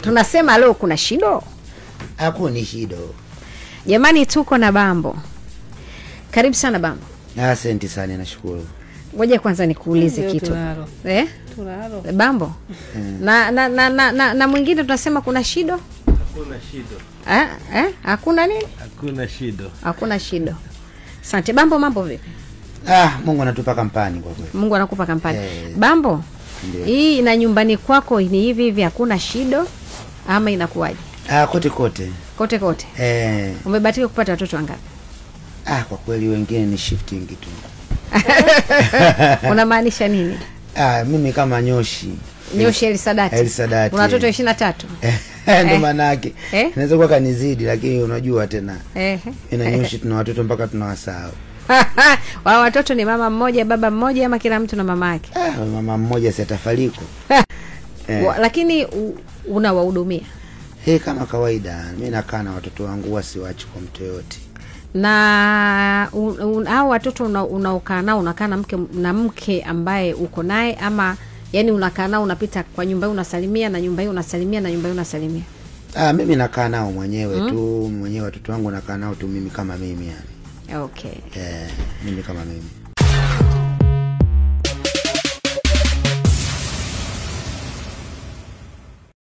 Tunasema leo kuna shido? Hakuna shido. Jamani, tuko na Bambo. Karibu sana Bambo. Asante sana, nashukuru. Ngoja kwanza nikuulize kitu. Tunalo. Bambo. Na mwingine tunasema kuna shido? Hakuna shido. Hakuna nini? Hakuna shido. Hakuna shido. Asante Bambo, mambo vipi? Mungu anatupa kampani kwa kweli. Mungu anakupa kampani. Bambo. Ndiyo. Hii na nyumbani kwako ni hivi hakuna shido ama inakuwaje? Kote kote. Kote kote. Umebahatika kupata watoto wangapi? Kwa kweli wengine ni shifting tu. Unamaanisha nini? Mimi kama nyoshi. Nyoshi Elisadati. Elisadati. Una watoto 23. Ndio maana yake. Inaweza kuwa kanizidi, lakini unajua tena. Ina nyoshi tuna watoto mpaka tunawasahau. Wao watoto ni mama mmoja, baba mmoja ama kila mtu na mama yake? Mama mmoja si atafariko. Lakini unawahudumia? Kama kawaida. Mimi nakaa na watoto wangu, wasiwachi kwa mtu yote. Na hao watoto unaokaa nao, unakaa na mke ambaye uko naye, ama yani unakaa nao unapita kwa nyumba hii unasalimia na nyumba hii unasalimia na nyumba hii unasalimia? Mimi nakaa nao mwenyewe tu, mwenyewe watoto wangu nakaa nao tu mimi kama mimi yani. Okay. Mimi kama mimi.